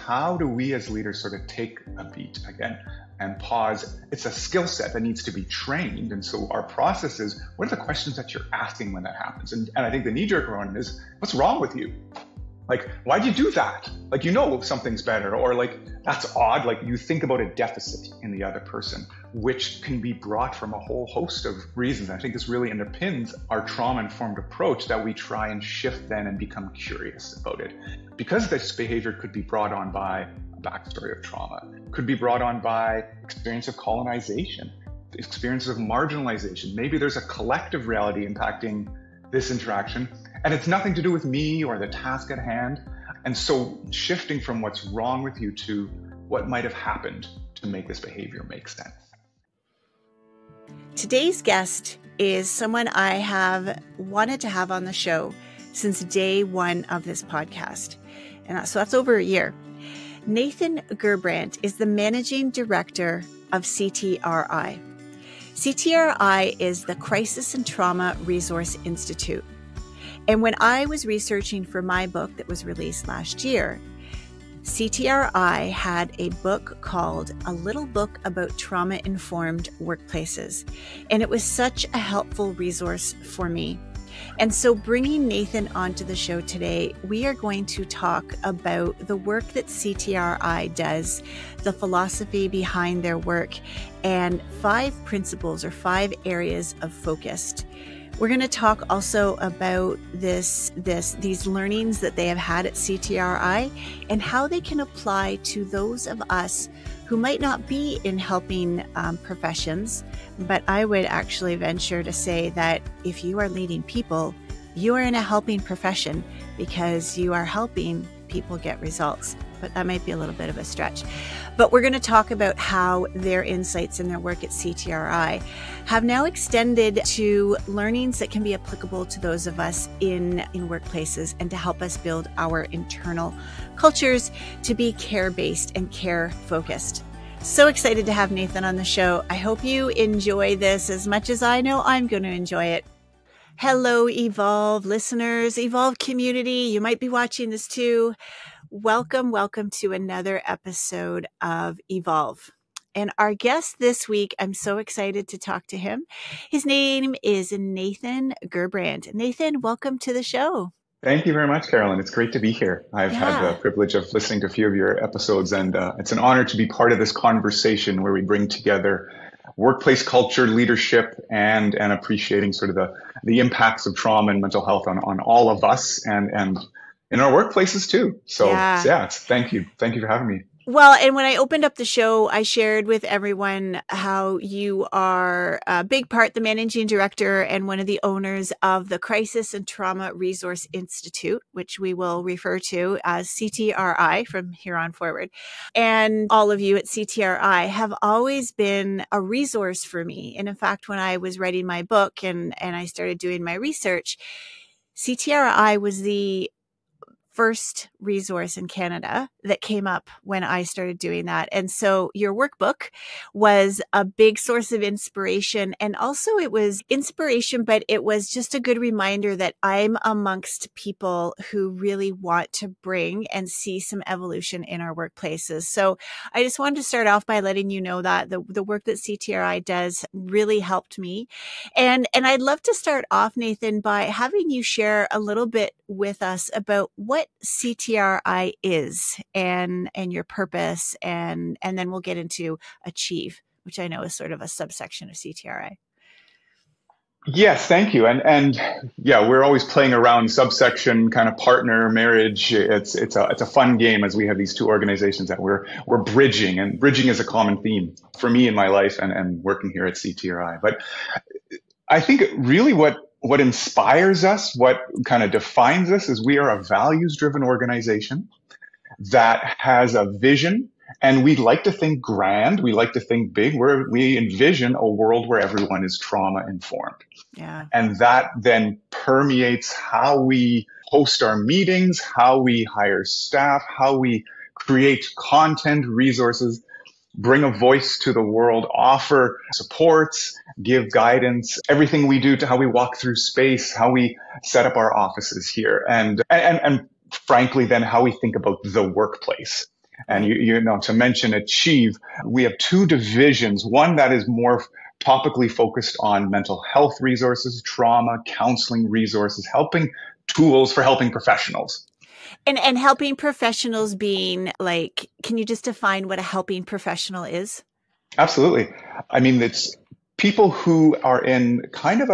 how do we as leaders sort of take a beat again and pause? It's a skill set that needs to be trained. And so our process is, what are the questions that you're asking when that happens? And I think the knee-jerk one is, what's wrong with you? Like, why'd you do that? Like, you know something's better, or like, that's odd. Like, you think about a deficit in the other person, which can be brought from a whole host of reasons. I think this really underpins our trauma-informed approach, that we try and shift then and become curious about it. Because this behavior could be brought on by a backstory of trauma, could be brought on by experience of colonization, experience of marginalization. Maybe there's a collective reality impacting this interaction, and it's nothing to do with me or the task at hand. And so shifting from what's wrong with you to what might have happened to make this behavior make sense. Today's guest is someone I have wanted to have on the show since day one of this podcast. And so that's over a year. Nathan Gerbrandt is the Managing Director of CTRI. CTRI is the Crisis and Trauma Resource Institute. And when I was researching for my book that was released last year, CTRI had a book called A Little Book About Trauma-Informed Workplaces. And it was such a helpful resource for me. And so bringing Nathan onto the show today, we are going to talk about the work that CTRI does, the philosophy behind their work, and 5 principles or 5 areas of focus. We're going to talk also about these learnings that they have had at CTRI and how they can apply to those of us who might not be in helping professions. But I would actually venture to say that if you are leading people, you are in a helping profession because you are helping people get results. But that might be a little bit of a stretch. But we're going to talk about how their insights and their work at CTRI have now extended to learnings that can be applicable to those of us in workplaces and to help us build our internal cultures to be care-based and care-focused. So excited to have Nathan on the show. I hope you enjoy this as much as I know I'm going to enjoy it. Hello, Evolve listeners, Evolve community. You might be watching this too. Welcome to another episode of Evolve. And our guest this week, I'm so excited to talk to him. His name is Nathan Gerbrandt. Nathan, welcome to the show. Thank you very much, Carolyn. It's great to be here. I've had the privilege of listening to a few of your episodes, and it's an honor to be part of this conversation where we bring together workplace culture, leadership, and appreciating sort of the impacts of trauma and mental health on all of us and in our workplaces too. So thank you. Thank you for having me. Well, and when I opened up the show, I shared with everyone how you are a big part, the managing director and one of the owners of the Crisis and Trauma Resource Institute, which we will refer to as CTRI from here on forward. And all of you at CTRI have always been a resource for me. And in fact, when I was writing my book and I started doing my research, CTRI was the first resource in Canada that came up when I started doing that. And so your workbook was a big source of inspiration. And also it was inspiration, but it was just a good reminder that I'm amongst people who really want to bring and see some evolution in our workplaces. So I just wanted to start off by letting you know that the work that CTRI does really helped me. And I'd love to start off, Nathan, by having you share a little bit with us about what CTRI is and your purpose, and then we'll get into Achieve, which I know is sort of a subsection of CTRI. Yes, thank you. And yeah, we're always playing around subsection, kind of partner, marriage. It's a fun game as we have these two organizations that we're bridging, and bridging is a common theme for me in my life and working here at CTRI. But I think really what inspires us, what kind of defines us, is we are a values-driven organization that has a vision, and we like to think grand. We like to think big. We envision a world where everyone is trauma-informed. Yeah. And that then permeates how we host our meetings, how we hire staff, how we create content, resources, bring a voice to the world, offer supports, give guidance, everything we do to how we walk through space, how we set up our offices here, and frankly, then how we think about the workplace. And Right. you know, to mention Achieve, we have two divisions. One that is more topically focused on mental health resources, trauma, counseling resources, helping tools for helping professionals. And helping professionals being like, can you just define what a helping professional is? Absolutely. I mean, it's people who are in kind of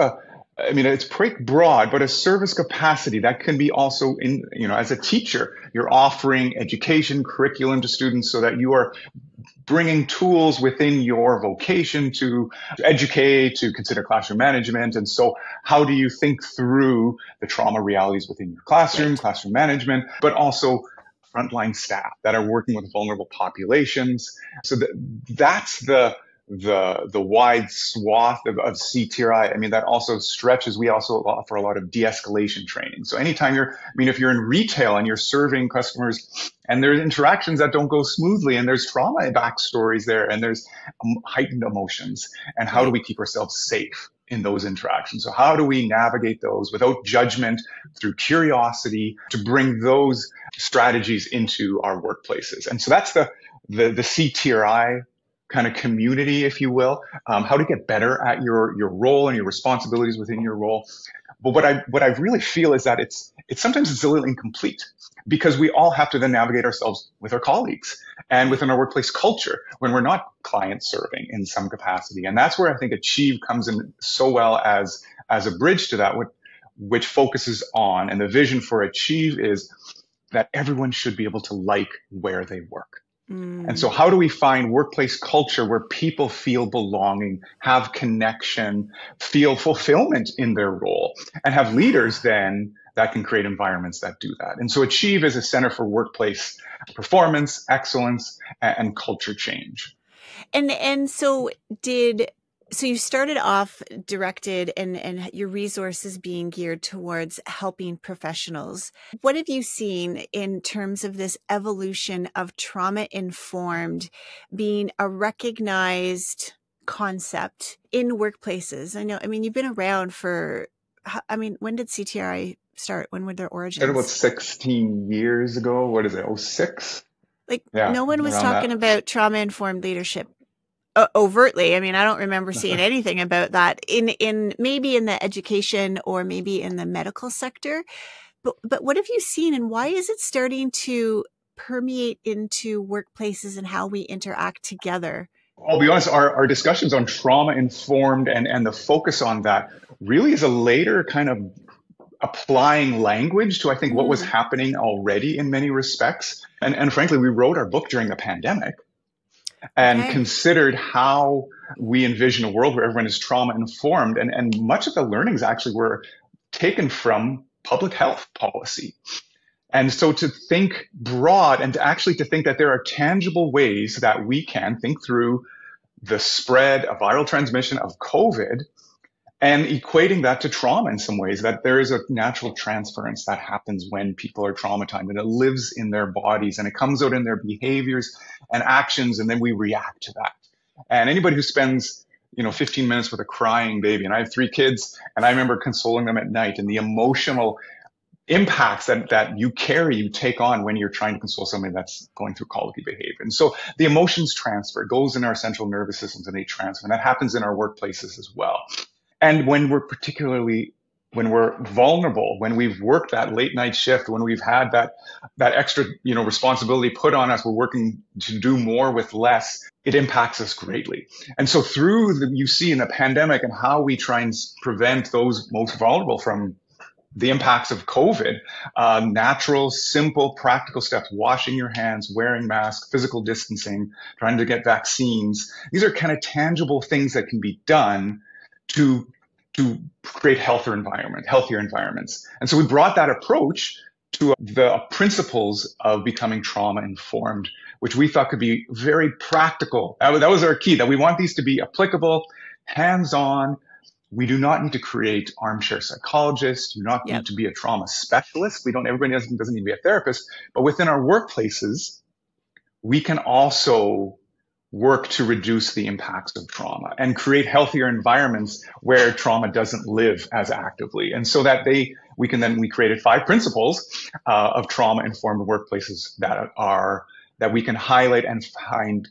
I mean, it's pretty broad, but a service capacity that can be also in, you know, as a teacher, you're offering education curriculum to students so that you are bringing tools within your vocation to educate, to consider classroom management. And so how do you think through the trauma realities within your classroom, Right. classroom management, but also frontline staff that are working with vulnerable populations? So that's the wide swath of CTRI. I mean, that also stretches. We also offer a lot of de-escalation training. So anytime if you're in retail and you're serving customers and there's interactions that don't go smoothly and there's trauma backstories there and there's heightened emotions, and how do Right. we keep ourselves safe in those interactions? So how do we navigate those without judgment, through curiosity, to bring those strategies into our workplaces? And so that's the CTRI kind of community, if you will, how to get better at your role and your responsibilities within your role. But what I really feel is that it's sometimes it's a little incomplete, because we all have to then navigate ourselves with our colleagues and within our workplace culture when we're not client serving in some capacity. And that's where I think Achieve comes in so well as a bridge to that, which focuses on, and the vision for Achieve is that everyone should be able to like where they work. And so how do we find workplace culture where people feel belonging, have connection, feel fulfillment in their role, and have leaders then that can create environments that do that? And so Achieve is a center for workplace performance, excellence, and culture change. And so you started off directed and your resources being geared towards helping professionals. What have you seen in terms of this evolution of trauma-informed being a recognized concept in workplaces? I mean, you've been around when did CTRI start? When were their Started about origins? 16 years ago. What is it? 06? Like, Yeah, no one was around talking that. about trauma-informed leadership overtly. I mean, I don't remember seeing anything about that in maybe in the education or maybe in the medical sector. But what have you seen, and why is it starting to permeate into workplaces and how we interact together? I'll be honest, our discussions on trauma informed and the focus on that really is a later kind of applying language to, I think, what was happening already in many respects. And frankly, we wrote our book during the pandemic and Okay. considered how we envision a world where everyone is trauma informed. And much of the learnings actually were taken from public health policy. And so to think broad and to think that there are tangible ways that we can think through the spread of viral transmission of COVID and equating that to trauma in some ways, that there is a natural transference that happens when people are traumatized, and it lives in their bodies and it comes out in their behaviors and actions, and then we react to that. And anybody who spends 15 minutes with a crying baby, and I have 3 kids, and I remember consoling them at night, and the emotional impacts that you take on when you're trying to console somebody that's going through colicky behavior. And so the emotions transfer, it goes in our central nervous systems and they transfer. And that happens in our workplaces as well. And when we're vulnerable, when we've worked that late night shift, when we've had that extra, responsibility put on us, we're working to do more with less, it impacts us greatly. And so you see in the pandemic and how we try and prevent those most vulnerable from the impacts of COVID, natural, simple, practical steps, washing your hands, wearing masks, physical distancing, trying to get vaccines. These are kind of tangible things that can be done to create healthier environments. And so we brought that approach to the principles of becoming trauma informed, which we thought could be very practical. That was our key, that we want these to be applicable, hands-on. We do not need to create armchair psychologists. You do not need to be a trauma specialist. Everybody doesn't need to be a therapist, but within our workplaces, we can also work to reduce the impacts of trauma and create healthier environments where trauma doesn't live as actively. And so that we created 5 principles of trauma-informed workplaces that are that we can highlight and find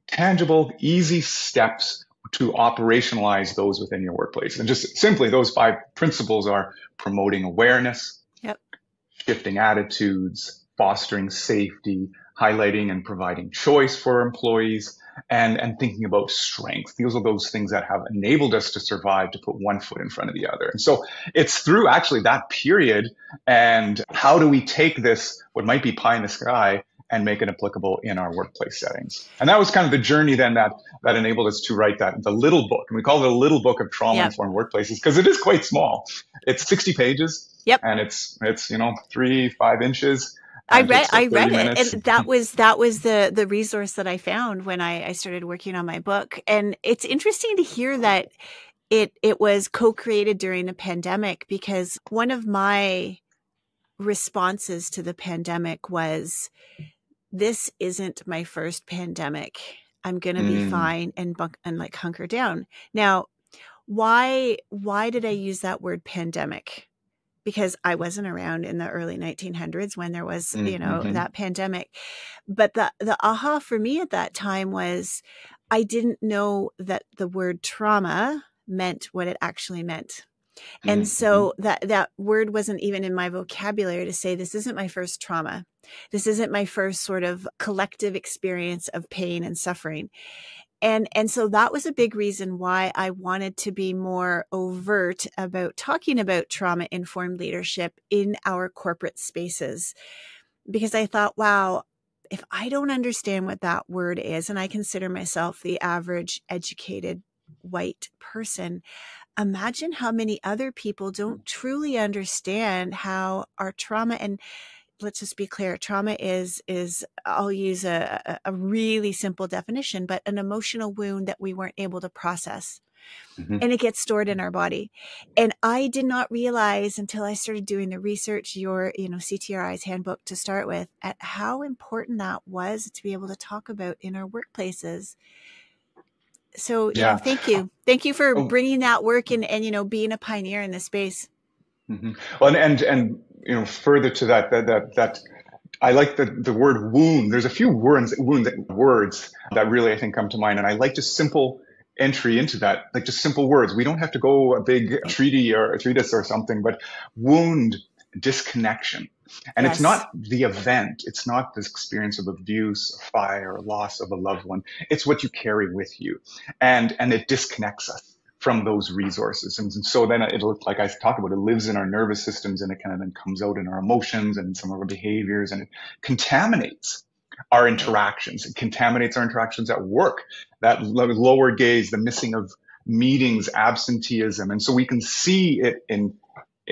tangible, easy steps to operationalize those within your workplace. And just simply, those 5 principles are promoting awareness, Yep. shifting attitudes, fostering safety, highlighting and providing choice for employees, and thinking about strength. These are those things that have enabled us to survive, to put one foot in front of the other. And so it's through actually that period, and how do we take this, what might be pie in the sky, and make it applicable in our workplace settings. And that was kind of the journey then that enabled us to write the little book. And we call it a little book of trauma-informed workplaces because it is quite small. It's 60 pages. Yep. And it's 3-5 inches. I read it, and that was the resource that I found when I started working on my book. And it's interesting to hear that it was co-created during the pandemic, because one of my responses to the pandemic was, this isn't my first pandemic. I'm going to be fine and like hunker down. Now, why did I use that word pandemic? Because I wasn't around in the early 1900s when there was, that pandemic. But the aha for me at that time was, I didn't know that the word trauma meant what it actually meant. And so that word wasn't even in my vocabulary to say, this isn't my first trauma. This isn't my first sort of collective experience of pain and suffering. And so that was a big reason why I wanted to be more overt about talking about trauma-informed leadership in our corporate spaces. Because I thought, wow, if I don't understand what that word is, and I consider myself the average educated white person, imagine how many other people don't truly understand how our trauma, and let's just be clear, trauma is I'll use a really simple definition, but an emotional wound that we weren't able to process. And it gets stored in our body. And I did not realize until I started doing the research, your, CTRI's handbook to start with, at how important that was to be able to talk about in our workplaces. So, thank you. Thank you for bringing that work and being a pioneer in this space. Well, and further to that I like the word wound. There's a few words that really I think come to mind, and I like just simple entry into that, like just simple words. We don't have to go a big treaty or a treatise or something, but wound, disconnection. And It's not the event. It's not this experience of abuse, fire, loss of a loved one. It's what you carry with you. And it disconnects us from those resources. And so then it'll, like I talked about, it lives in our nervous systems, and it kind of then comes out in our emotions and some of our behaviors, and it contaminates our interactions. It contaminates our interactions at work, that lower gaze, the missing of meetings, absenteeism. And so we can see it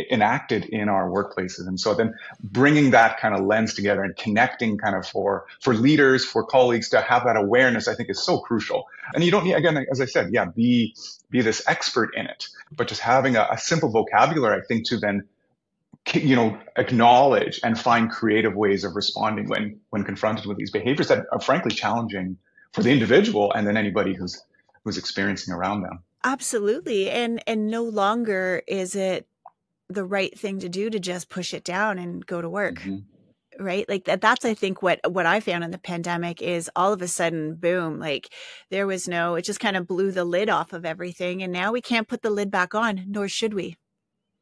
enacted in our workplaces. And so then bringing that kind of lens together and connecting kind of for leaders, for colleagues to have that awareness, I think is so crucial. And you don't need, again, as I said, be this expert in it, but just having a simple vocabulary, I think, to then, acknowledge and find creative ways of responding when confronted with these behaviors that are frankly challenging for the individual and then anybody who's experiencing around them. Absolutely. And no longer is it the right thing to do to just push it down and go to work. Right? Like that's, I think, what I found in the pandemic is all of a sudden, boom, like there was it just kind of blew the lid off of everything. And now we can't put the lid back on, nor should we.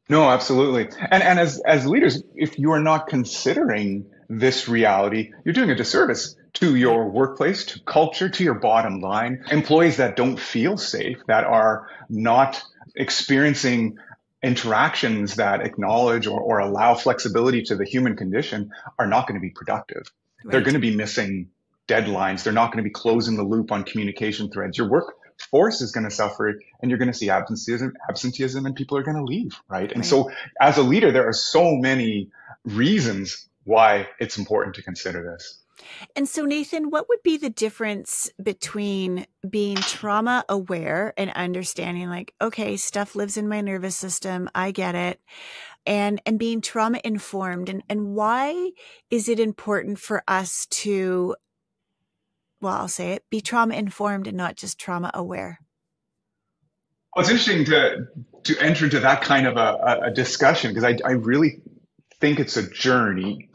No, absolutely. And as leaders, if you are not considering this reality, you're doing a disservice to your workplace, to culture, to your bottom line. Employees that don't feel safe, that are not experiencing interactions that acknowledge or allow flexibility to the human condition are not going to be productive. Right. They're going to be missing deadlines. They're not going to be closing the loop on communication threads. Your workforce is going to suffer, and you're going to see absenteeism, and people are going to leave, right? And so as a leader, there are so many reasons why it's important to consider this. And so, Nathan, what would be the difference between being trauma aware and understanding, like, okay, stuff lives in my nervous system, I get it, and being trauma informed? And why is it important for us to, well, I'll say it, be trauma informed and not just trauma aware? Well, it's interesting to enter into that kind of a discussion, because I really think it's a journey.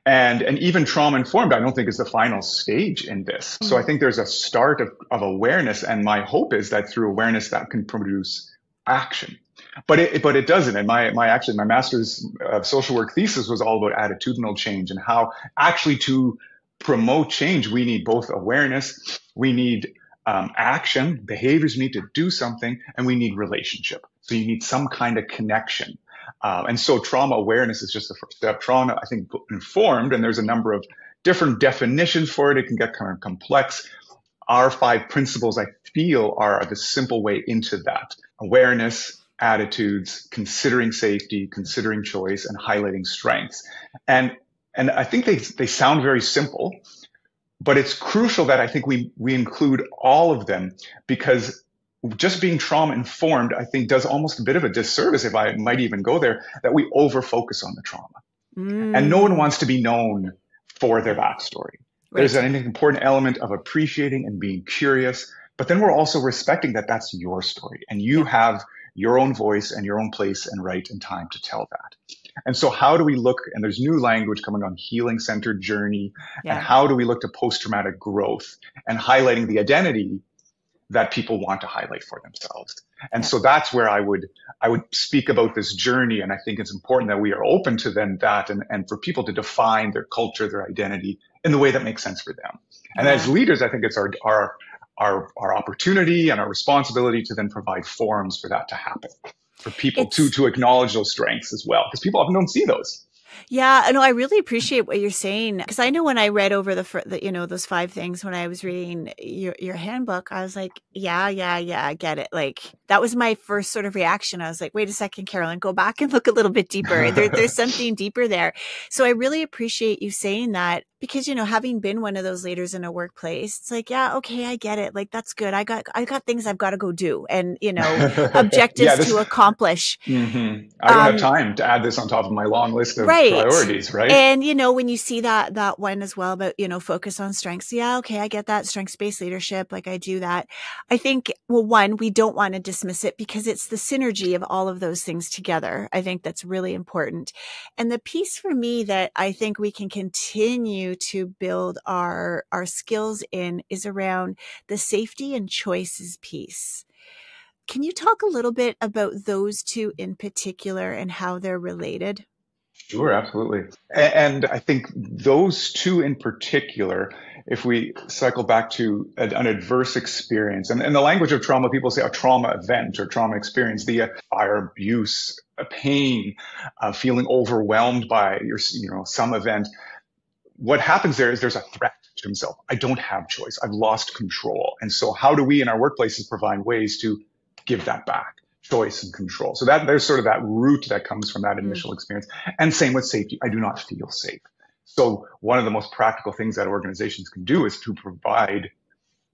And even trauma informed, I don't think is the final stage in this. So I think there's a start of awareness. And my hope is that through awareness that can produce action. But it doesn't. And my master's social work thesis was all about attitudinal change and how actually to promote change, we need both awareness, we need action, behaviors need to do something, and we need relationship. So you need some kind of connection. And so trauma awareness is just the first step. Trauma, I think, informed, and there's a number of different definitions for it. It can get kind of complex. Our 5 principles, I feel, are the simple way into that. Awareness, attitudes, considering safety, considering choice, and highlighting strengths. And I think they sound very simple, but it's crucial that I think we include all of them, because just being trauma informed, I think, does almost a bit of a disservice, if I might even go there, that we over focus on the trauma. And no one wants to be known for their backstory. Right. There's an important element of appreciating and being curious, but then we're also respecting that that's your story and you have your own voice and your own place and right and time to tell that. And so how do we look, and there's new language coming on healing-centered journey, and how do we look to post-traumatic growth and highlighting the identity that people want to highlight for themselves. And so that's where I would speak about this journey. And I think it's important that we are open to then that and for people to define their culture, their identity in the way that makes sense for them. And as leaders, I think it's our opportunity and our responsibility to then provide forums for that to happen, for people to acknowledge those strengths as well, because people often don't see those. Yeah, no, I really appreciate what you're saying, because I know when I read over the those 5 things when I was reading your handbook, I was like, yeah, I get it. Like that was my first sort of reaction. I was like, wait a second, Carolyn, go back and look a little bit deeper. There's something deeper there. So I really appreciate you saying that, because, having been one of those leaders in a workplace, it's like, yeah, okay, I get it. Like, that's good. I got things I've got to go do and, objectives to accomplish. Mm-hmm. I don't have time to add this on top of my long list of priorities, right? And, when you see that one as well about, focus on strengths. Yeah, okay, I get that. Strengths-based leadership. Like I do that. I think, well, one, we don't want to dismiss it because it's the synergy of all of those things together. I think that's really important. And the piece for me that I think we can continue to build our skills in is around the safety and choices piece. Can you talk a little bit about those 2 in particular and how they're related? Sure, absolutely. And I think those 2 in particular, if we cycle back to an adverse experience, and in the language of trauma, people say a trauma event or trauma experience, the fire, abuse, pain, feeling overwhelmed by some event. What happens there is there's a threat to himself. I don't have choice. I've lost control. And so how do we in our workplaces provide ways to give that back? Choice and control. So that there's sort of that root that comes from that initial experience. And same with safety. I do not feel safe. So one of the most practical things that organizations can do is to provide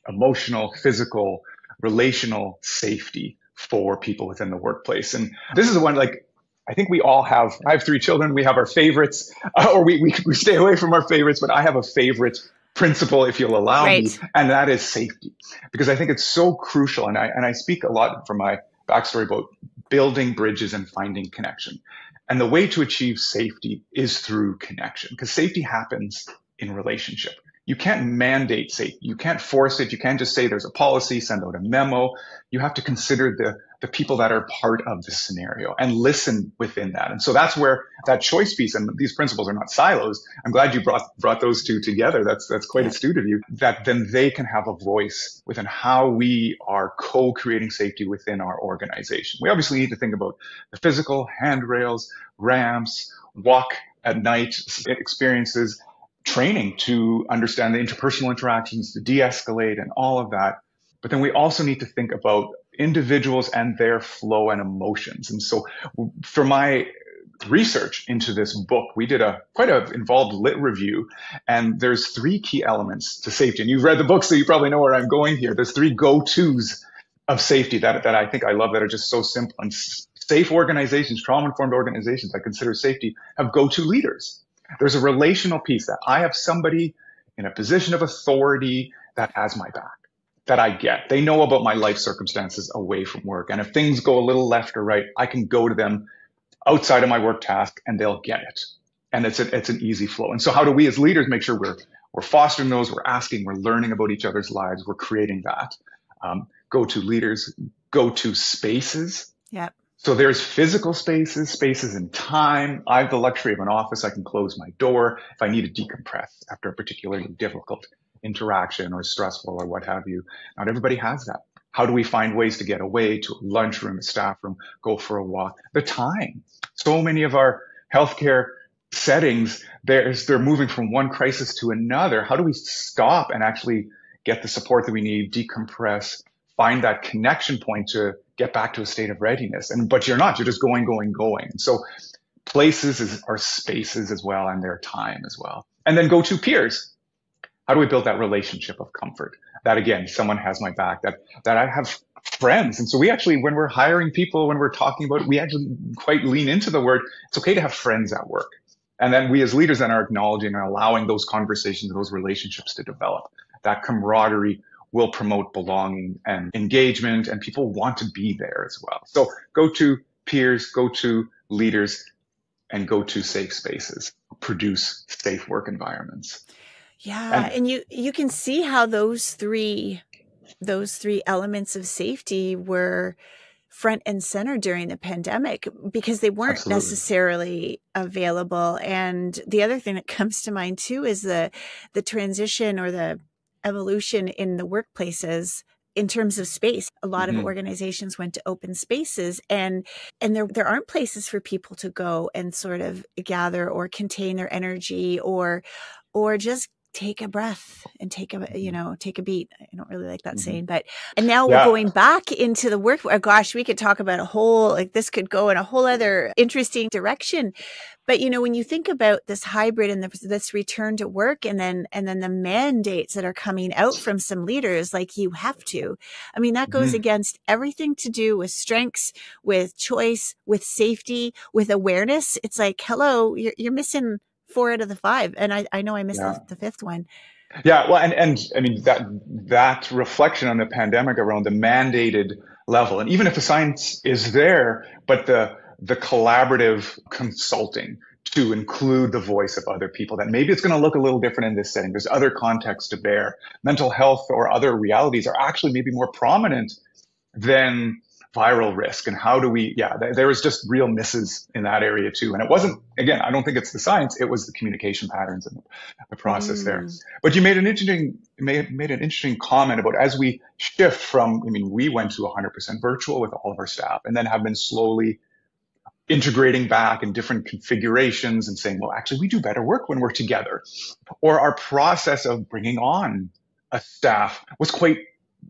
emotional, physical, relational safety for people within the workplace. And this is the one, like, I think we all have, I have 3 children. We have our favorites, or we stay away from our favorites, but I have a favorite principle, if you'll allow me, and that is safety. Because I think it's so crucial. And I speak a lot from my backstory about building bridges and finding connection. And the way to achieve safety is through connection, because safety happens in relationship. You can't mandate safety. You can't force it. You can't just say there's a policy, send out a memo. You have to consider the people that are part of the scenario and listen within that. And so that's where that choice piece, and these principles are not silos. I'm glad you brought those 2 together. That's quite astute of you, that then they can have a voice within how we are co-creating safety within our organization. We obviously need to think about the physical, handrails, ramps, walk at night experiences, training to understand the interpersonal interactions, to de-escalate and all of that. But then we also need to think about individuals and their flow and emotions. And so for my research into this book, we did quite an involved lit review, and there's 3 key elements to safety. And you've read the book, so you probably know where I'm going here. There's 3 go-tos of safety that I think I love, that are just so simple. And safe organizations, trauma-informed organizations, I consider safety, have go-to leaders. There's a relational piece, that I have somebody in a position of authority that has my back, that I get. They know about my life circumstances away from work. And if things go a little left or right, I can go to them outside of my work task and they'll get it. and it's an easy flow. And so how do we as leaders make sure we're fostering those, we're asking, we're learning about each other's lives, we're creating that. Go-to leaders, go-to spaces. Yep. So there's physical spaces, spaces in time. I have the luxury of an office. I can close my door if I need to decompress after a particularly difficult interaction or stressful or what have you. Not everybody has that. How do we find ways to get away to a lunchroom, a staff room, go for a walk? The time. So many of our healthcare settings, they're moving from one crisis to another. How do we stop and actually get the support that we need, decompress, find that connection point to get back to a state of readiness? But you're just going. And so places are spaces as well, and their time as well. And then go to peers. How do we build that relationship of comfort? That again, someone has my back, that I have friends. And so we actually, when we're hiring people, when we're talking about it, we actually quite lean into the word, it's okay to have friends at work. And then we as leaders then are acknowledging and allowing those conversations, those relationships to develop. That camaraderie will promote belonging and engagement, and people want to be there as well. So go to peers, go to leaders, and go to safe spaces. Produce safe work environments. Yeah, and you can see how those three elements of safety were front and center during the pandemic because they weren't Absolutely. necessarily available. And the other thing that comes to mind too is the transition or the evolution in the workplaces in terms of space. A lot of organizations went to open spaces, and there aren't places for people to go and sort of gather or contain their energy or just take a breath and take a beat. I don't really like that saying, and now we're going back into the work. Oh gosh, we could talk about this could go in a whole other interesting direction. But, when you think about this hybrid and this return to work and then the mandates that are coming out from some leaders, like you have to, that goes against everything to do with strengths, with choice, with safety, with awareness. It's like, hello, you're missing 4 out of the 5. And I know I missed the 5th one. Yeah. Well, and that reflection on the pandemic around the mandated level, and even if the science is there, but the collaborative consulting to include the voice of other people, that maybe it's going to look a little different in this setting. There's other contexts to bear. Mental health or other realities are actually maybe more prominent than viral risk. And how do we, there was just real misses in that area too. And it wasn't, again, I don't think it's the science, it was the communication patterns and the process there. But you made an interesting comment about as we shift from, we went to 100% virtual with all of our staff and then have been slowly integrating back in different configurations and saying, well, actually, we do better work when we're together. Or our process of bringing on a staff was quite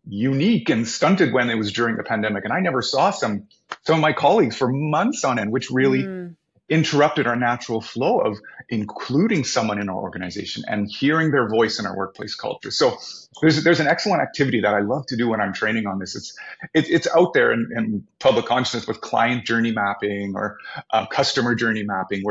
unique and stunted when it was during the pandemic. And I never saw some of my colleagues for months on end, which really interrupted our natural flow of including someone in our organization and hearing their voice in our workplace culture. So there's an excellent activity that I love to do when I'm training on this. It's out there in public consciousness with client journey mapping or customer journey mapping,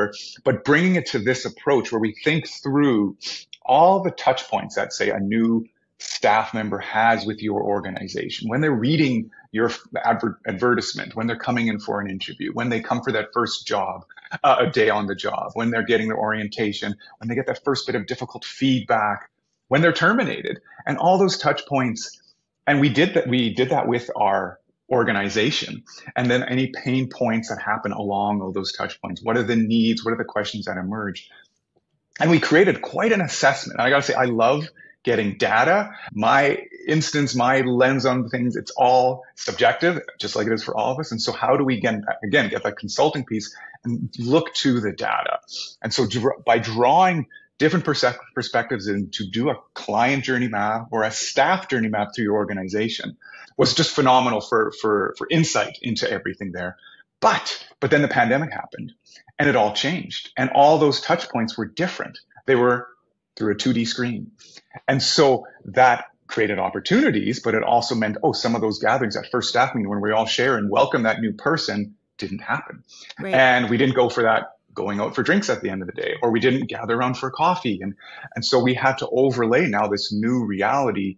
but bringing it to this approach where we think through all the touch points that, say, a new staff member has with your organization, when they're reading your advertisement, when they're coming in for an interview, when they come for that first job, a day on the job, when they're getting their orientation, when they get that first bit of difficult feedback, when they're terminated, and all those touch points. And we did that with our organization. And then any pain points that happen along all those touch points. What are the needs? What are the questions that emerge? And we created quite an assessment. And I got to say, I love getting data. My lens on things, it's all subjective, just like it is for all of us. And so how do we again get that consulting piece and look to the data? And so by drawing different perspectives and to do a client journey map or a staff journey map through your organization was just phenomenal for insight into everything there. But then the pandemic happened and it all changed. And all those touch points were different. They were through a 2D screen. And so that created opportunities, but it also meant, some of those gatherings, that first staff meeting when we all share and welcome that new person didn't happen. Right. And we didn't go for that going out for drinks at the end of the day, or we didn't gather around for coffee. And so we had to overlay now this new reality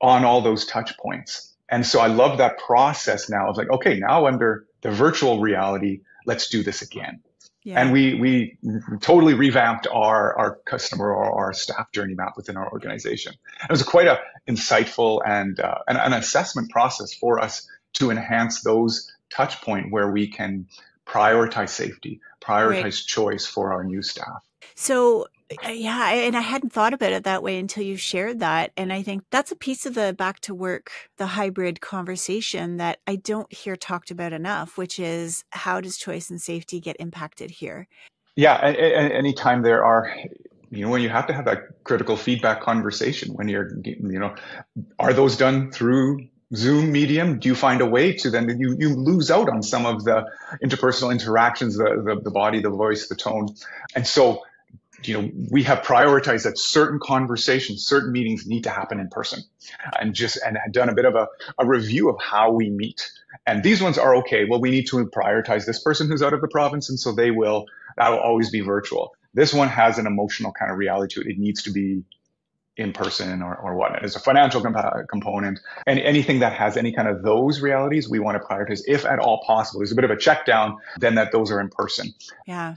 on all those touch points. And so I love that process now of like, okay, now under the virtual reality, let's do this again. And Yeah. we totally revamped our customer or our staff journey map within our organization. It was quite a insightful and an assessment process for us to enhance those touch point where we can prioritize safety, Right. prioritize choice for our new staff. So, yeah, and I hadn't thought about it that way until you shared that. And I think that's a piece of the back to work, the hybrid conversation that I don't hear talked about enough, which is how does choice and safety get impacted here? Yeah, anytime there are, when you have to have that critical feedback conversation, when are those done through Zoom medium? Do you find a way to then you lose out on some of the interpersonal interactions, the body, the voice, the tone, and so we have prioritized that certain conversations, certain meetings need to happen in person, and done a bit of a review of how we meet. And these ones are okay. Well, we need to prioritize this person who's out of the province, and so that'll always be virtual. This one has an emotional kind of reality to it. It needs to be in person or whatnot. There's a financial component, and anything that has any kind of those realities, we want to prioritize if at all possible. There's a bit of a check down, then that those are in person. Yeah.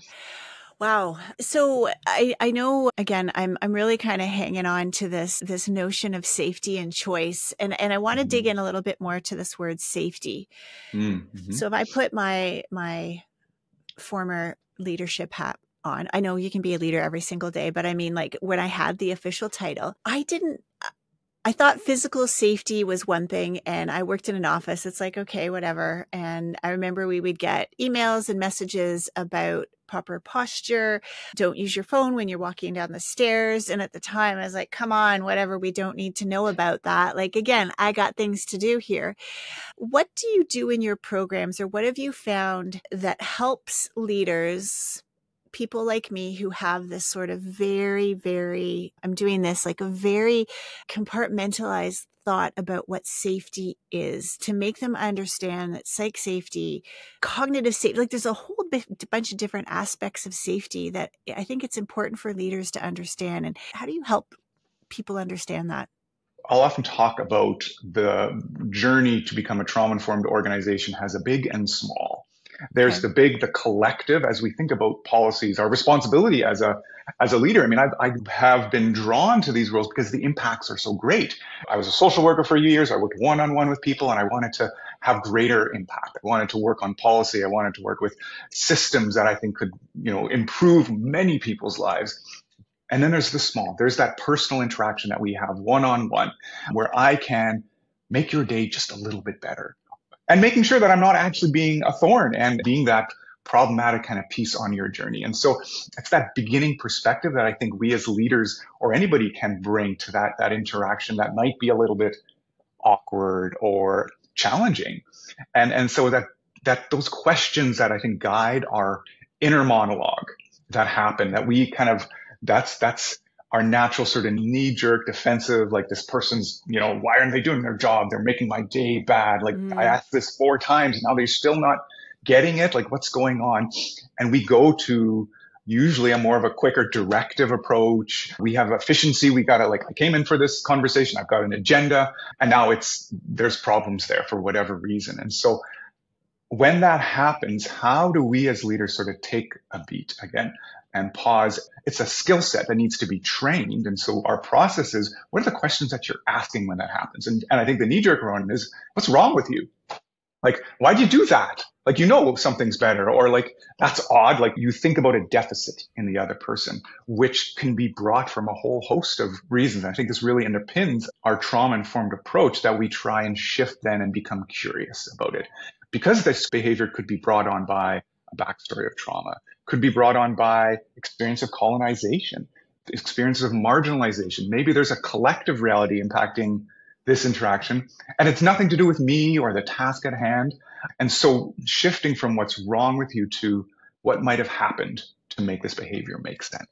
Wow. So I know, again, I'm really kind of hanging on to this notion of safety and choice. And I want to dig in a little bit more to this word safety. Mm-hmm. So if I put my former leadership hat on, I know you can be a leader every single day, but I mean, like when I had the official title, I thought physical safety was one thing, and I worked in an office. It's like, okay, whatever. And I remember we would get emails and messages about proper posture. Don't use your phone when you're walking down the stairs. And at the time I was like, come on, whatever. We don't need to know about that. Like, again, I got things to do here. What do you do in your programs, or what have you found that helps leaders, people like me who have this sort of I'm doing this like a very compartmentalized thought about what safety is, to make them understand that psych safety, cognitive safety, like there's a whole bunch of different aspects of safety that I think it's important for leaders to understand. And how do you help people understand that? I'll often talk about the journey to become a trauma-informed organization has a big and small. There's the big, the collective, as we think about policies, our responsibility as a leader. I mean, I have been drawn to these roles because the impacts are so great. I was a social worker for a few years. I worked one-on-one with people, and I wanted to have greater impact. I wanted to work on policy. I wanted to work with systems that I think could, improve many people's lives. And then there's the small. There's that personal interaction that we have one-on-one, where I can make your day just a little bit better. And making sure that I'm not actually being a thorn and being that problematic kind of piece on your journey. And so it's that beginning perspective that I think we as leaders or anybody can bring to that interaction that might be a little bit awkward or challenging. And so that those questions that I think guide our inner monologue that happen, that we kind of, that's our natural sort of knee-jerk defensive, like this person's, why aren't they doing their job? They're making my day bad. Like I asked this 4 times, now they're still not getting it. Like what's going on? And we go to usually a more of a quicker directive approach. We have efficiency. We got to I came in for this conversation. I've got an agenda, and now there's problems there for whatever reason. And so when that happens, how do we as leaders sort of take a beat again and pause? It's a skill set that needs to be trained. And so our process is, what are the questions that you're asking when that happens? And I think the knee-jerk one is, what's wrong with you? Like, why'd you do that? Like, something's better, or like, that's odd. Like you think about a deficit in the other person, which can be brought from a whole host of reasons. I think this really underpins our trauma-informed approach, that we try and shift then and become curious about it. Because this behavior could be brought on by a backstory of trauma, could be brought on by experience of colonization, experiences of marginalization. Maybe there's a collective reality impacting this interaction, and it's nothing to do with me or the task at hand. And so shifting from what's wrong with you to what might have happened to make this behavior make sense.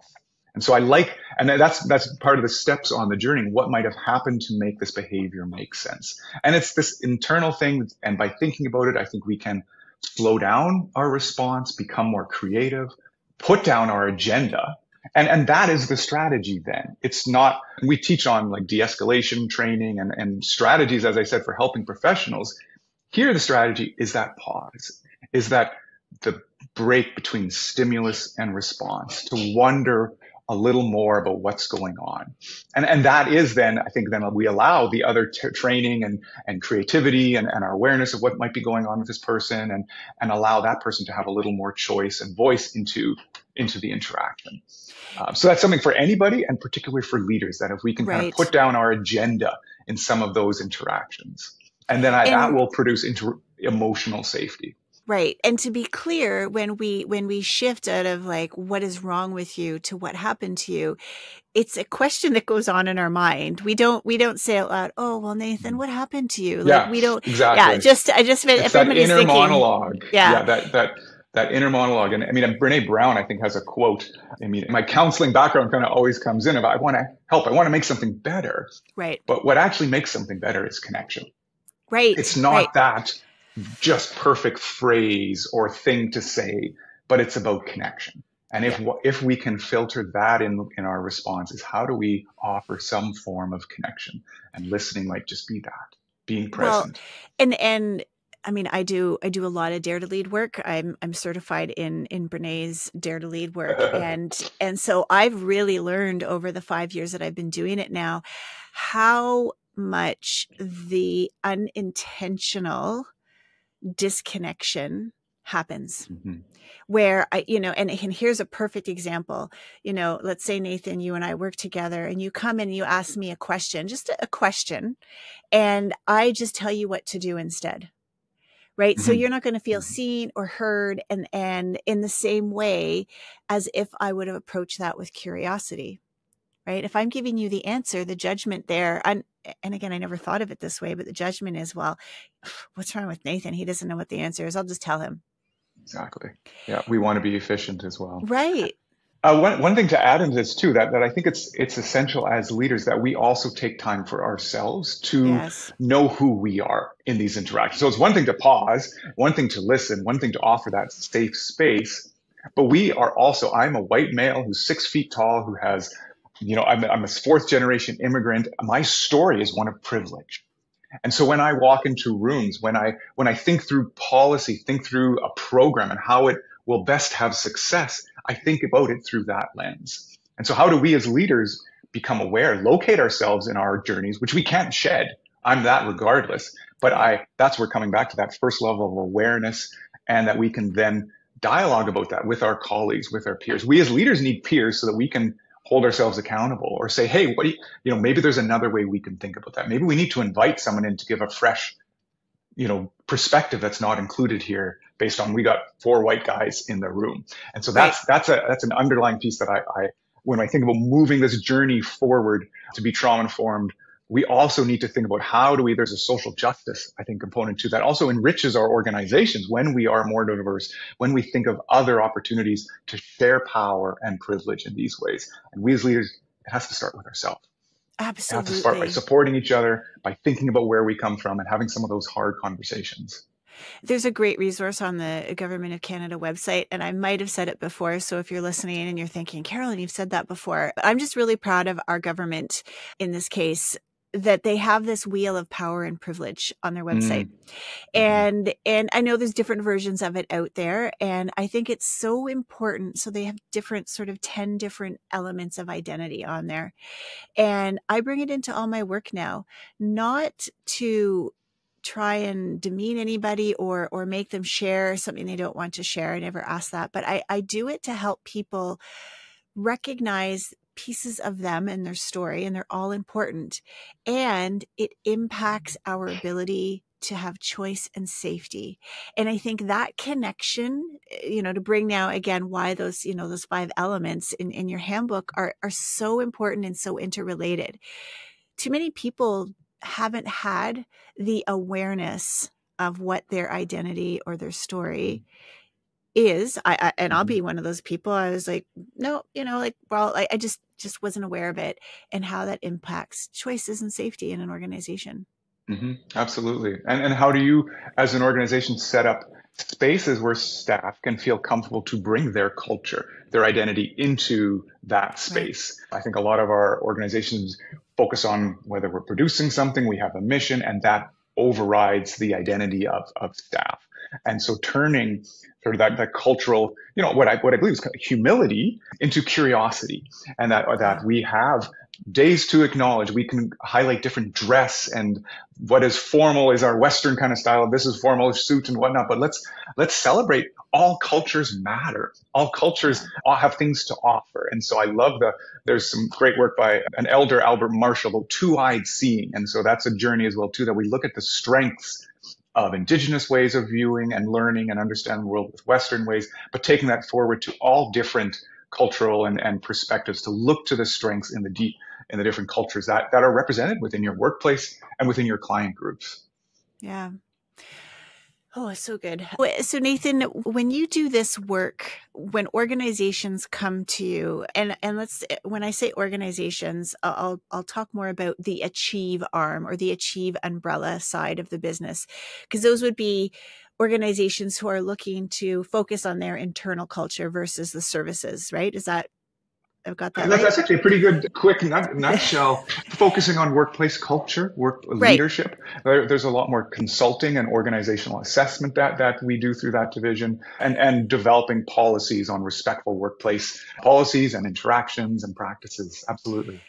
And so and that's part of the steps on the journey. What might have happened to make this behavior make sense? And it's this internal thing. And by thinking about it, I think we can slow down our response, become more creative, put down our agenda. And that is the strategy then. It's not, we teach on de-escalation training and strategies, as I said, for helping professionals. Here, the strategy is that pause, is that the break between stimulus and response, to wonder a little more about what's going on. And that is then, I think, then we allow the other training and creativity and our awareness of what might be going on with this person, and allow that person to have a little more choice and voice into the interaction. So that's something for anybody, and particularly for leaders, that if we can kind of put down our agenda in some of those interactions, and then that will produce emotional safety. Right. And to be clear, when we shift out of like, what is wrong with you, to what happened to you, it's a question that goes on in our mind. We don't say out loud, "Oh, well, Nathan, what happened to you?" Like, we don't. Exactly. Yeah. I just it's if that anybody's inner thinking, monologue. That inner monologue. And I mean, Brene Brown, I think, has a quote. I mean, my counseling background kind of always comes in about, I want to help. I want to make something better. Right. But what actually makes something better is connection. Right. It's not that just perfect phrase or thing to say, but it's about connection. And if we can filter that in our responses, how do we offer some form of connection? And listening might just be that, being present. Well, and I mean, I do a lot of Dare to Lead work. I'm certified in Brené's Dare to Lead work, and so I've really learned over the 5 years that I've been doing it now, how much the unintentional disconnection happens. Mm-hmm. Where and here's a perfect example. Let's say, Nathan, you and I work together, and you come in and you ask me a question, just a question, and I just tell you what to do instead. Right. Mm-hmm. So you're not going to feel seen or heard, and in the same way as if I would have approached that with curiosity. Right. If I'm giving you the answer, the judgment there, and again, I never thought of it this way, but the judgment is, well, what's wrong with Nathan? He doesn't know what the answer is. I'll just tell him. Exactly. Yeah. We want to be efficient as well. Right. One thing to add into this too, that I think it's essential as leaders that we also take time for ourselves to know who we are in these interactions. So it's one thing to pause, one thing to listen, one thing to offer that safe space, but we are also, I'm a white male who's 6 feet tall, who has, I'm a fourth generation immigrant. My story is one of privilege. And so when I walk into rooms, when I think through policy, think through a program and how it will best have success, I think about it through that lens. And so how do we as leaders become aware, locate ourselves in our journeys, which we can't shed? I'm that regardless. But that's where coming back to that first level of awareness, and that we can then dialogue about that with our colleagues, with our peers. We as leaders need peers so that we can hold ourselves accountable, or say, hey, what do you maybe there's another way we can think about that. Maybe we need to invite someone in to give a fresh, perspective that's not included here, based on we got 4 white guys in the room. And so that's an underlying piece that I when I think about moving this journey forward to be trauma informed, we also need to think about how do we, there's a social justice, I think, component to that also enriches our organizations when we are more diverse, when we think of other opportunities to share power and privilege in these ways. And we as leaders, it has to start with ourselves. Absolutely. We have to start by supporting each other, by thinking about where we come from and having some of those hard conversations. There's a great resource on the Government of Canada website, and I might have said it before. So if you're listening and you're thinking, Carolyn, you've said that before. I'm just really proud of our government in this case, that they have this wheel of power and privilege on their website. And I know there's different versions of it out there. And I think it's so important. So they have different sort of 10 different elements of identity on there. And I bring it into all my work now, not to try and demean anybody or make them share something they don't want to share. I never ask that, but I do it to help people recognize pieces of them and their story, and they're all important. And it impacts our ability to have choice and safety. And I think that connection, to bring now again, why those 5 elements in your handbook are so important and so interrelated. Too many people haven't had the awareness of what their identity or their story is. I'll be one of those people. I was like, no, I just wasn't aware of it, and how that impacts choices and safety in an organization. Mm-hmm. Absolutely. And how do you, as an organization, set up spaces where staff can feel comfortable to bring their culture, their identity into that space? Right. I think a lot of our organizations focus on whether we're producing something, we have a mission, and that overrides the identity of staff. And so turning sort of that cultural, what I believe is kind of humility into curiosity, and that we have days to acknowledge. We can highlight different dress, and what is formal is our Western kind of style. This is formal suit and whatnot. But let's celebrate. All cultures matter. All cultures all have things to offer. And so I love there's some great work by an elder, Albert Marshall, about two-eyed seeing. And so that's a journey as well, too, that we look at the strengths of indigenous ways of viewing and learning and understanding the world with Western ways, but taking that forward to all different cultural and perspectives to look to the strengths in the different cultures that are represented within your workplace and within your client groups. Yeah. Oh, it's so good. So Nathan, when you do this work, when organizations come to you, and when I say organizations, I'll talk more about the Achieve arm or the Achieve umbrella side of the business, because those would be organizations who are looking to focus on their internal culture versus the services, right? I've got that right? That's actually a pretty good, quick nutshell. Focusing on workplace culture, leadership. There's a lot more consulting and organizational assessment that we do through that division, and developing policies on respectful workplace policies and interactions and practices. Absolutely.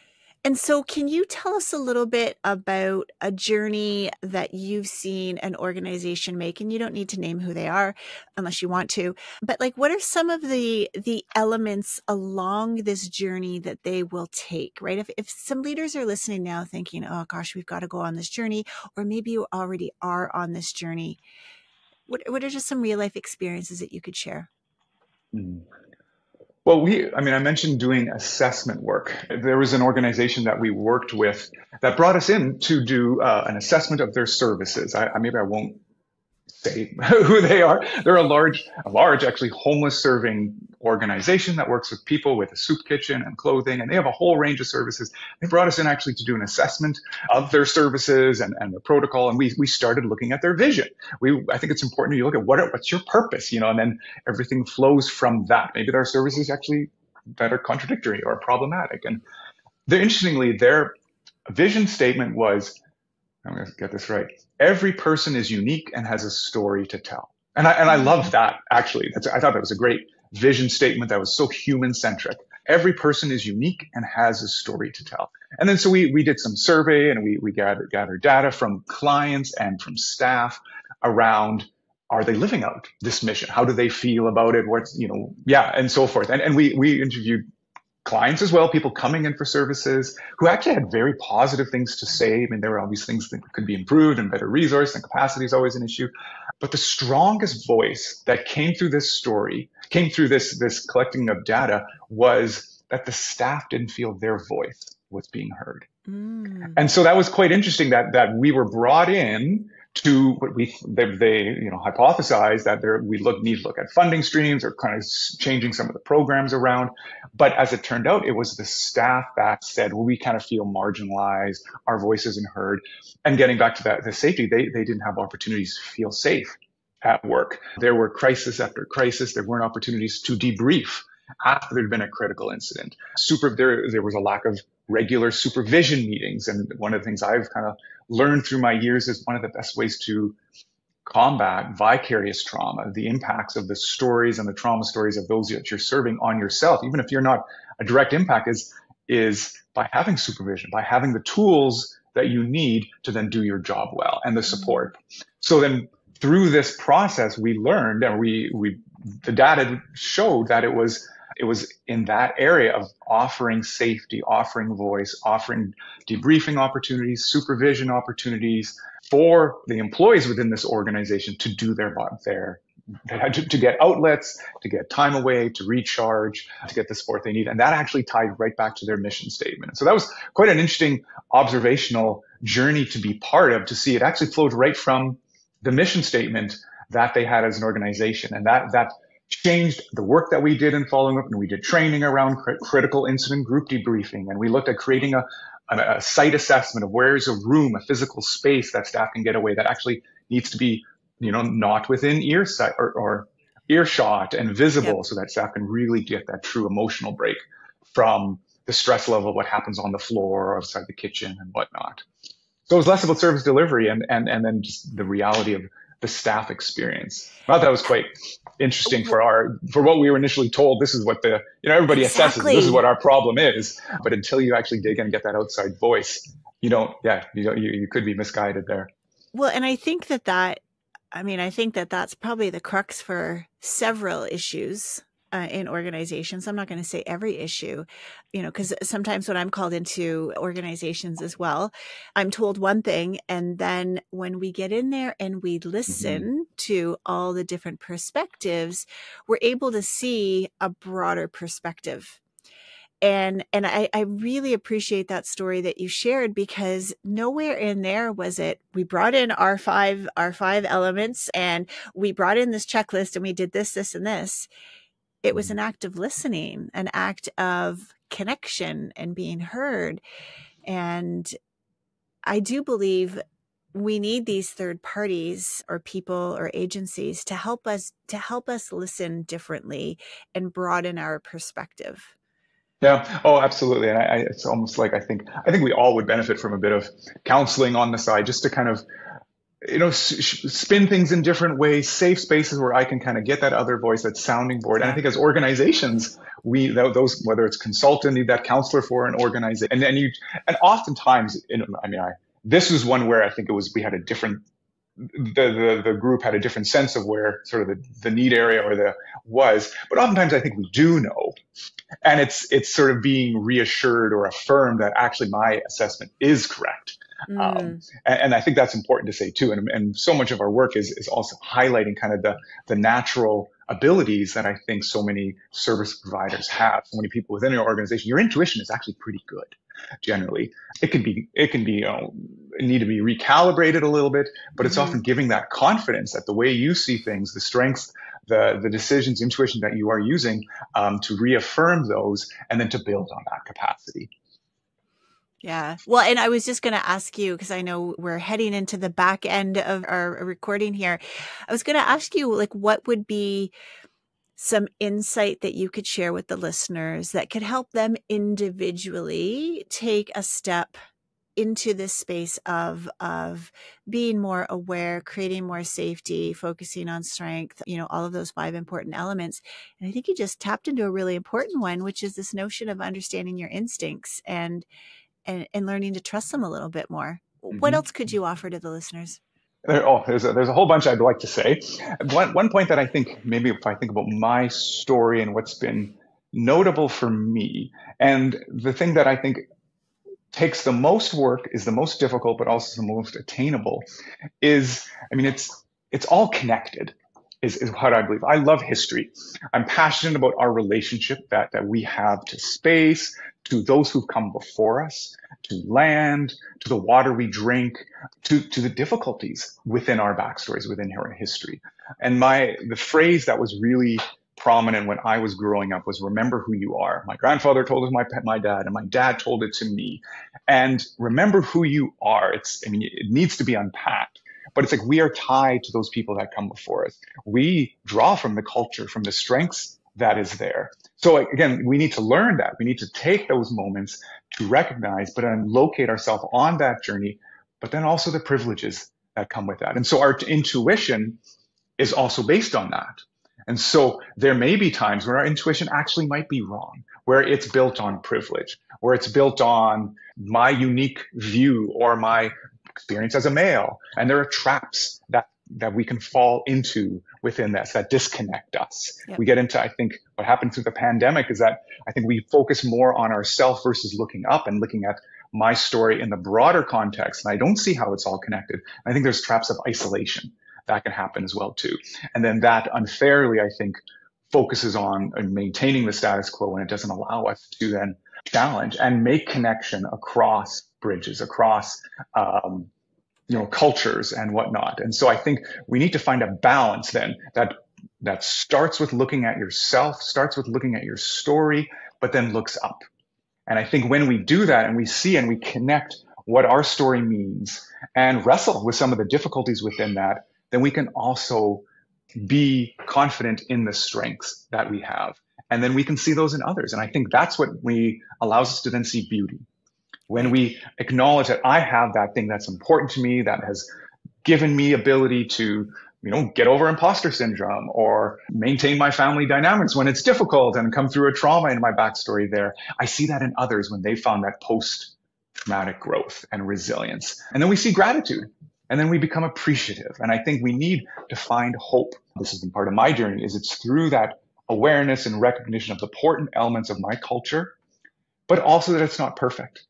And so can you tell us a little bit about a journey that you've seen an organization make? And you don't need to name who they are unless you want to, but what are some of the elements along this journey that they will take, right? If some leaders are listening now thinking, oh gosh, we've got to go on this journey, or maybe you already are on this journey, what are just some real life experiences that you could share? Well, I mentioned doing assessment work. There was an organization that we worked with that brought us in to do an assessment of their services. Maybe I won't say who they are. They're a large, actually homeless serving organization that works with people with a soup kitchen and clothing, and they have a whole range of services. They brought us in actually to do an assessment of their services and the protocol, and we started looking at their vision. I think it's important you look at what's your purpose, and then everything flows from that. Maybe there are services actually that are contradictory or problematic. And interestingly, their vision statement was, I'm going to get this right, every person is unique and has a story to tell. And I love that, actually. I thought that was a great vision statement that was so human-centric. Every person is unique and has a story to tell. And then so we did some survey, and we gathered data from clients and from staff around, are they living out this mission? How do they feel about it? And so forth. And we interviewed clients as well, people coming in for services who actually had very positive things to say. There were always things that could be improved, and better resource and capacity is always an issue. But the strongest voice that came through this collecting of data, was that the staff didn't feel their voice was being heard. And so that was quite interesting that we were brought in to what they hypothesized that we need to look at funding streams or kind of changing some of the programs around. But as it turned out, it was the staff that said, well, we kind of feel marginalized, our voice isn't heard. And getting back to the safety, they didn't have opportunities to feel safe at work. There were crisis after crisis. There weren't opportunities to debrief after there'd been a critical incident. There was a lack of regular supervision meetings. And one of the things I've kind of learned through my years is one of the best ways to combat vicarious trauma, the impacts of the stories and the trauma stories of those that you're serving on yourself, even if you're not a direct impact, is by having supervision, by having the tools that you need to then do your job well, and the support. So then through this process, we learned, and the data showed that it was in that area of offering safety, offering voice, offering debriefing opportunities, supervision opportunities for the employees within this organization to do to get outlets, to get time away, to recharge, to get the support they need. And that actually tied right back to their mission statement. So that was quite an interesting observational journey to be part of, to see it actually flowed right from the mission statement that they had as an organization. And that changed the work that we did in following up. And we did training around critical incident group debriefing. And we looked at creating a site assessment of where's a room, a physical space that staff can get away that actually needs to be, not within earsight or earshot and visible. Yep. So that staff can really get that true emotional break from the stress level of what happens on the floor or outside the kitchen and whatnot. So it was less about service delivery and then just the reality of the staff experience. I thought that was quite interesting for what we were initially told. This is what everybody assesses. This is what our problem is. But until you actually dig in and get that outside voice, you could be misguided there. Well, and I think that's probably the crux for several issues in organizations. I'm not going to say every issue, because sometimes when I'm called into organizations as well, I'm told one thing. And then when we get in there and we listen to all the different perspectives, we're able to see a broader perspective. And I really appreciate that story that you shared, because nowhere in there was it, we brought in our five elements and we brought in this checklist and we did this, this, and this. It was an act of listening, an act of connection and being heard. And I do believe we need these third parties or people or agencies to help us listen differently and broaden our perspective. Yeah. Oh, absolutely. And it's almost like I think we all would benefit from a bit of counseling on the side, just to kind of, spin things in different ways, safe spaces where I can kind of get that other voice, that sounding board. And I think as organizations, those, whether it's consultant, need that counselor for an organization. And oftentimes, this was one where I think we had a different, the group had a different sense of where sort of the need area was. But oftentimes I think we do know. And it's sort of being reassured or affirmed that actually my assessment is correct. And I think that's important to say too. And so much of our work is also highlighting kind of the natural abilities that I think so many service providers have, so many people within your organization. Your intuition is actually pretty good. Generally, it can be need to be recalibrated a little bit, but it's often giving that confidence that the way you see things, the strengths, the decisions, intuition that you are using, to reaffirm those and then to build on that capacity. Yeah. Well, and I was just going to ask you, because I know we're heading into the back end of our recording here. I was going to ask you, like, what would be some insight that you could share with the listeners that could help them individually take a step into this space of being more aware, creating more safety, focusing on strength, all of those 5 important elements. And I think you just tapped into a really important one, which is this notion of understanding your instincts and learning to trust them a little bit more. What else could you offer to the listeners? There's a whole bunch I'd like to say. One point that I think, maybe if I think about my story and what's been notable for me, and the thing that I think takes the most work, is the most difficult, but also the most attainable, is, it's all connected, is what I believe. I love history. I'm passionate about our relationship that we have to space, to those who've come before us, to land, to the water we drink, to the difficulties within our backstories, within our history. And the phrase that was really prominent when I was growing up was, remember who you are. My grandfather told it to my dad, and my dad told it to me. And remember who you are. It needs to be unpacked. But it's like we are tied to those people that come before us. We draw from the culture, from the strengths that is there. So again, we need to learn that. We need to take those moments to recognize, but then locate ourselves on that journey, but then also the privileges that come with that. And so our intuition is also based on that. And so there may be times where our intuition actually might be wrong, where it's built on privilege, where it's built on my unique view or my experience as a male. And there are traps that we can fall into within this that disconnect us. Yep. We get into, I think, what happened through the pandemic is that I think we focus more on ourselves versus looking up and looking at my story in the broader context. And I don't see how it's all connected. I think there's traps of isolation that can happen as well too. And then that unfairly, I think, focuses on maintaining the status quo, and it doesn't allow us to then challenge and make connection across bridges, across cultures and whatnot. And so I think we need to find a balance then that starts with looking at yourself, starts with looking at your story, but then looks up. And I think when we do that and we see and we connect what our story means and wrestle with some of the difficulties within that, then we can also be confident in the strengths that we have. And then we can see those in others. And I think that's what allows us to then see beauty. When we acknowledge that I have that thing that's important to me, that has given me ability to get over imposter syndrome or maintain my family dynamics when it's difficult and come through a trauma in my backstory there. I see that in others when they found that post-traumatic growth and resilience. And then we see gratitude and then we become appreciative. And I think we need to find hope. This has been part of my journey, is it's through that awareness and recognition of the important elements of my culture, but also that it's not perfect.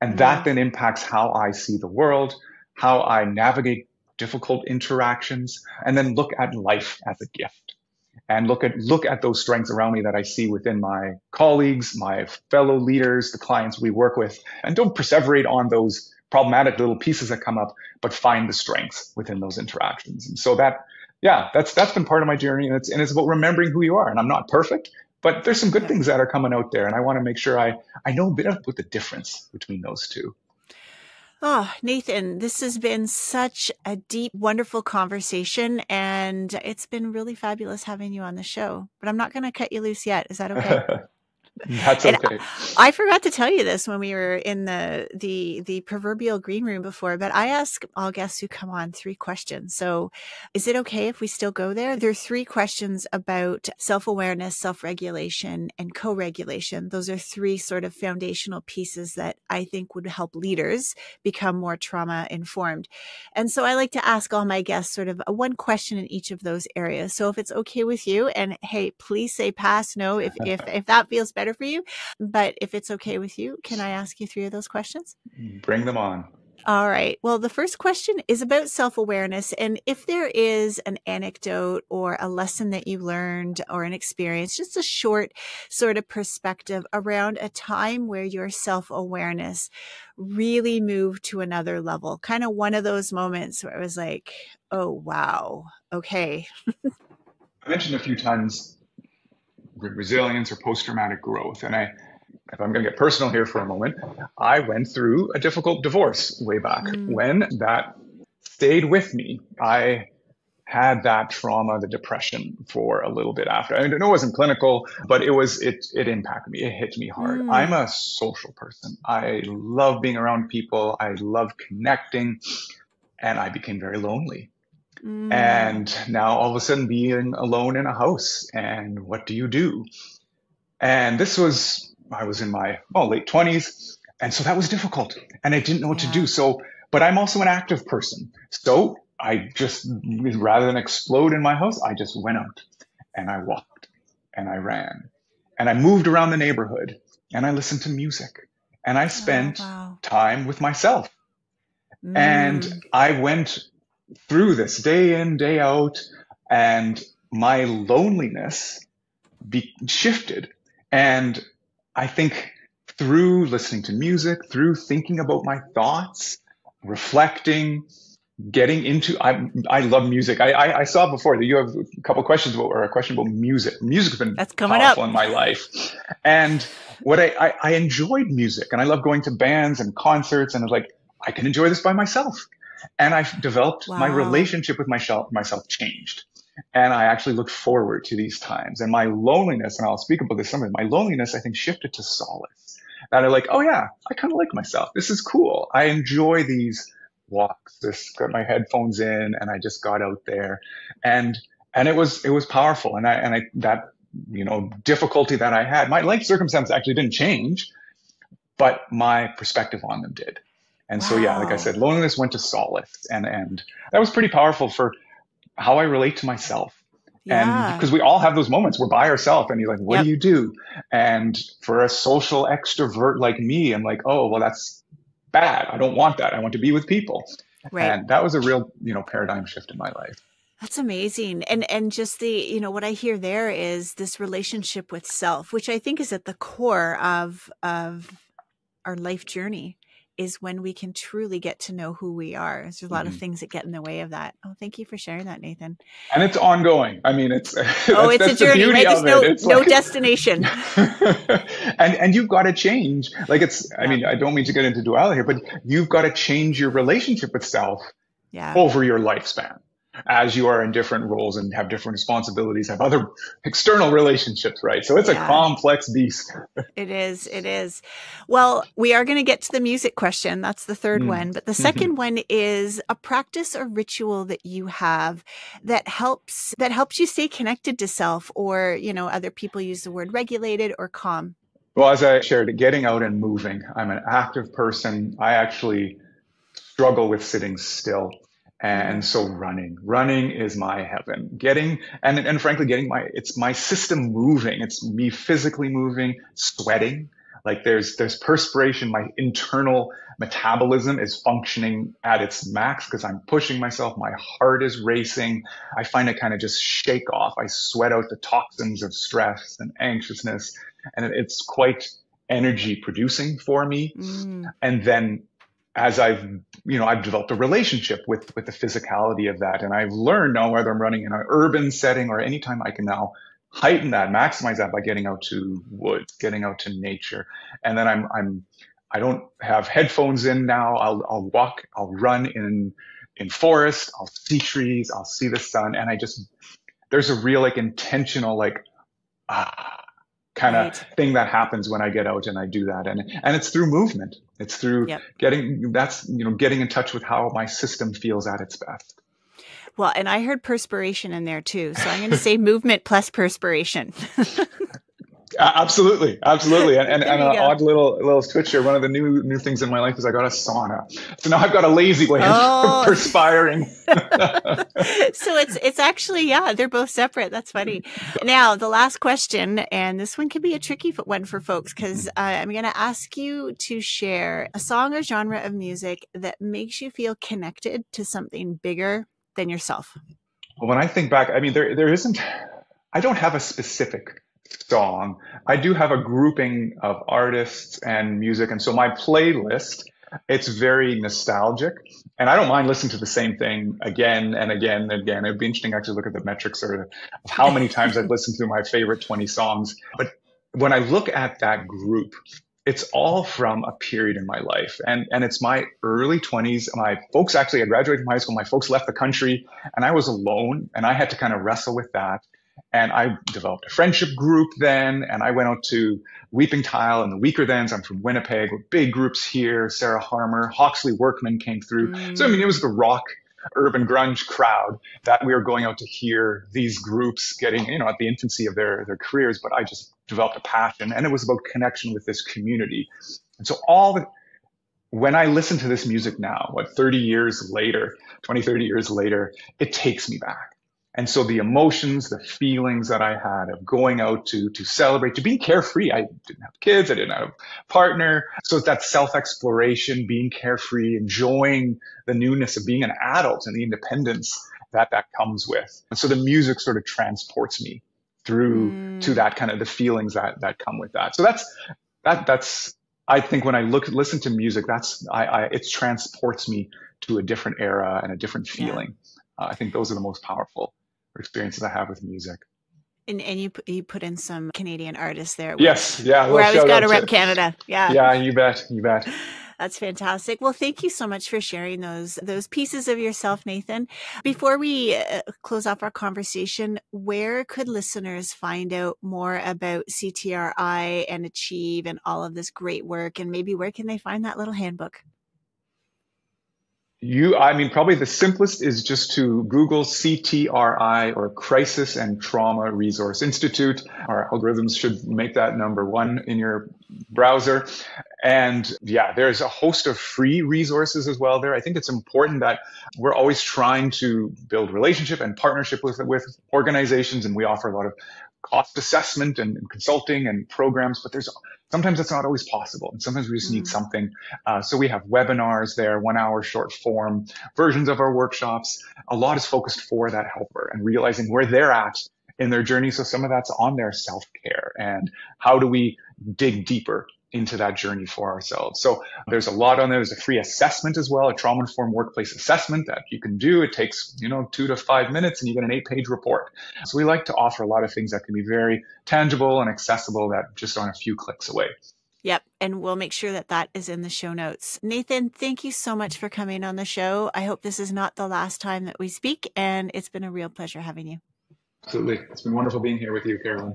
And that then impacts how I see the world, how I navigate difficult interactions, and then look at life as a gift and look at those strengths around me that I see within my colleagues, my fellow leaders, the clients we work with, and don't perseverate on those problematic little pieces that come up, but find the strengths within those interactions. And so that's been part of my journey, and it's about remembering who you are. And I'm not perfect, but there's some good things that are coming out there, and I want to make sure I know a bit about the difference between those two. Oh, Nathan, this has been such a deep, wonderful conversation, and it's been really fabulous having you on the show. But I'm not going to cut you loose yet. Is that okay? That's okay. I forgot to tell you this when we were in the proverbial green room before, but I ask all guests who come on 3 questions. So is it okay if we still go there? There are 3 questions about self-awareness, self-regulation, and co-regulation. Those are 3 sort of foundational pieces that I think would help leaders become more trauma informed. And so I like to ask all my guests sort of one question in each of those areas. So if it's okay with you, and hey, please say pass, no, if that feels better for you. But if it's okay with you, can I ask you 3 of those questions? Bring them on. All right. Well, the first question is about self-awareness. And if there is an anecdote or a lesson that you learned or an experience, just a short sort of perspective around a time where your self-awareness really moved to another level, kind of one of those moments where it was like, oh, wow. Okay. I mentioned a few times resilience or post-traumatic growth. And if I'm going to get personal here for a moment, I went through a difficult divorce way back when that stayed with me. I had that trauma, the depression, for a little bit after. I know it wasn't clinical, but it impacted me. It hit me hard. I'm a social person. I love being around people. I love connecting, and I became very lonely. And now all of a sudden being alone in a house, and what do you do? And I was in my late 20s. And so that was difficult and I didn't know what to do. So, but I'm also an active person. So I just, rather than explode in my house, I just went out and I walked and I ran and I moved around the neighborhood and I listened to music and I spent time with myself. And I went through this day in, day out, and my loneliness shifted. And I think through listening to music, through thinking about my thoughts, reflecting, getting into, I love music. I saw before that you have a couple questions about, or a question about music. Music's been powerful in my life. And what I enjoyed music, and I love going to bands and concerts, and like, I can enjoy this by myself. And I've developed my relationship with myself changed. And I actually look forward to these times. And my loneliness, and I'll speak about this someday, my loneliness, I think, shifted to solace. That I'm like, oh yeah, I kind of like myself. This is cool. I enjoy these walks. Got my headphones in, and I just got out there. And it was powerful. And I that, difficulty that I had, my life circumstances actually didn't change, but my perspective on them did. And so, like I said, loneliness went to solace, and that was pretty powerful for how I relate to myself. And because we all have those moments, we're by ourselves and you're like, what do you do? And for a social extrovert like me, I'm like, oh, well, that's bad. I don't want that. I want to be with people. Right. And that was a real, paradigm shift in my life. That's amazing. And just what I hear there is this relationship with self, which I think is at the core of our life journey, is when we can truly get to know who we are. There's a lot of things that get in the way of that. Oh, thank you for sharing that, Nathan. And it's ongoing. I mean, it's it's a journey, right? There's no destination. and you've got to change. Like I mean, I don't mean to get into duality here, but you've got to change your relationship with self over your lifespan. as you are in different roles and have different responsibilities, have other external relationships, right? So it's a complex beast. It is. It is. Well, we are going to get to the music question. That's the third one. But the second one is a practice or ritual that you have that helps you stay connected to self, or, you know, other people use the word regulated or calm. Well, as I shared, getting out and moving. I'm an active person. I actually struggle with sitting still. And so running is my heaven. And frankly, it's my system moving. It's me physically moving, sweating. Like there's perspiration. My internal metabolism is functioning at its max because I'm pushing myself. My heart is racing. I find it kind of just shake off. I sweat out the toxins of stress and anxiousness, and it's quite energy producing for me. And then as I've developed a relationship with the physicality of that. And I've learned now, whether I'm running in an urban setting or anytime, I can now heighten that, maximize that by getting out to woods, getting out to nature. And then I don't have headphones in now. I'll walk, I'll run in forest, I'll see trees, I'll see the sun. And there's a real intentional kind of thing that happens when I get out and I do that. And it's through movement. It's through getting in touch with how my system feels at its best. Well, and I heard perspiration in there too. So I'm going to say movement plus perspiration. Absolutely. And an odd little switch here. One of the new things in my life is I got a sauna. So now I've got a lazy way of perspiring. So it's actually, they're both separate. That's funny. Now, the last question, and this one could be a tricky one for folks, because I'm going to ask you to share a song or genre of music that makes you feel connected to something bigger than yourself. Well, when I think back, I don't have a specific song. I do have a grouping of artists and music. And so my playlist, it's very nostalgic. And I don't mind listening to the same thing again and again and again. It'd be interesting actually look at the metrics of how many times I've listened to my favorite 20 songs. But when I look at that group, it's all from a period in my life. And it's my early 20s. My folks, actually, I graduated from high school. My folks left the country and I was alone, and I had to kind of wrestle with that. And I developed a friendship group then, and I went out to Weeping Tile and the Weaker Thans. I'm from Winnipeg, with big groups here. Sarah Harmer, Hawksley Workman came through. So, it was the rock, urban grunge crowd that we were going out to hear these groups getting, at the infancy of their careers. But I just developed a passion, and it was about connection with this community. And so when I listen to this music now, 30 years later, it takes me back. And so the emotions, the feelings that I had of going out to celebrate, to being carefree. I didn't have kids. I didn't have a partner. So it's that self-exploration, being carefree, enjoying the newness of being an adult and the independence that comes with. And so the music sort of transports me through to that kind of the feelings that come with that. So that's I think when I listen to music, it transports me to a different era and a different feeling. I think those are the most powerful experiences I have with music. And you put in some Canadian artists there. Yes. Yeah. Where I was got to rep Canada. Yeah. Yeah. You bet. That's fantastic. Well, thank you so much for sharing those pieces of yourself, Nathan. Before we close off our conversation, where could listeners find out more about CTRI and Achieve and all of this great work? And maybe where can they find that little handbook? Probably the simplest is just to Google CTRI, or Crisis and Trauma Resource Institute. Our algorithms should make that number one in your browser. And there's a host of free resources as well there. I think it's important that we're always trying to build relationship and partnership with organizations, and we offer a lot of cost assessment and consulting and programs, but sometimes that's not always possible. And sometimes we just need something. So we have webinars there, 1 hour short form versions of our workshops. A lot is focused for that helper and realizing where they're at in their journey. So some of that's on their self-care and how do we dig deeper into that journey for ourselves. So there's a lot on there. There's a free assessment as well, a trauma-informed workplace assessment that you can do. It takes, 2 to 5 minutes and you get an 8-page report. So we like to offer a lot of things that can be very tangible and accessible, that just on a few clicks away. Yep. And we'll make sure that that is in the show notes. Nathan, thank you so much for coming on the show. I hope this is not the last time that we speak, and it's been a real pleasure having you. Absolutely. It's been wonderful being here with you, Carolyn.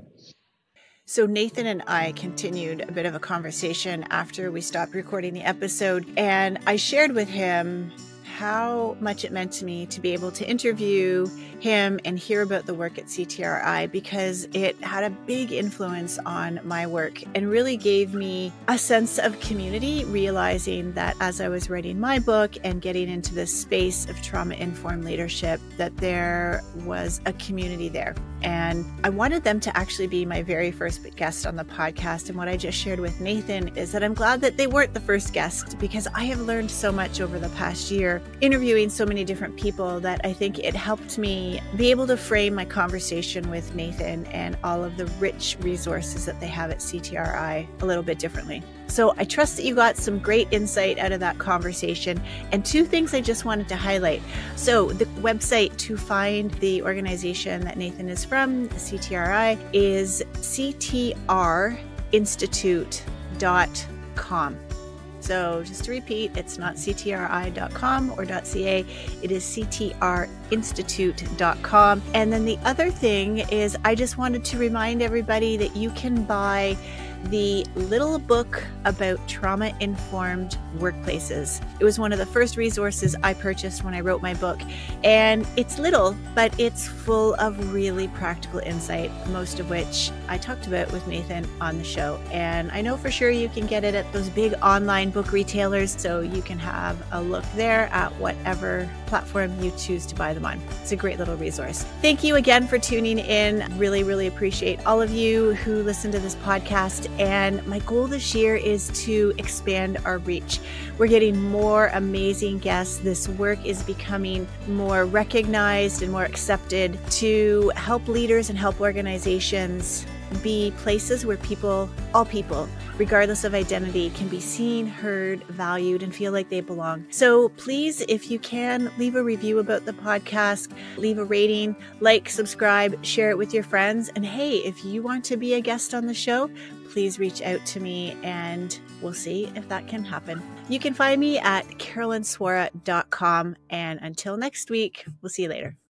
So Nathan and I continued a bit of a conversation after we stopped recording the episode, and I shared with him how much it meant to me to be able to interview him and hear about the work at CTRI, because it had a big influence on my work and really gave me a sense of community, realizing that as I was writing my book and getting into this space of trauma-informed leadership, that there was a community there. And I wanted them to actually be my very first guest on the podcast. And what I just shared with Nathan is that I'm glad that they weren't the first guest, because I have learned so much over the past year interviewing so many different people that I think it helped me be able to frame my conversation with Nathan and all of the rich resources that they have at CTRI a little bit differently. So I trust that you got some great insight out of that conversation. And two things I just wanted to highlight. So the website to find the organization that Nathan is from, CTRI, is ctrinstitute.com. So just to repeat, it's not ctri.com or .ca, it is ctrinstitute.com. And then the other thing is I just wanted to remind everybody that you can buy the little book about trauma-informed workplaces. It was one of the first resources I purchased when I wrote my book. And it's little, but it's full of really practical insight, most of which I talked about with Nathan on the show. And I know for sure you can get it at those big online book retailers, so you can have a look there at whatever platform you choose to buy them on. It's a great little resource. Thank you again for tuning in. Really, really appreciate all of you who listen to this podcast. And my goal this year is to expand our reach. We're getting more amazing guests. This work is becoming more recognized and more accepted to help leaders and help organizations be places where people, all people, regardless of identity, can be seen, heard, valued, and feel like they belong. So please, if you can, leave a review about the podcast, leave a rating, like, subscribe, share it with your friends. And hey, if you want to be a guest on the show, please reach out to me and we'll see if that can happen. You can find me at carolynswora.com. And until next week, we'll see you later.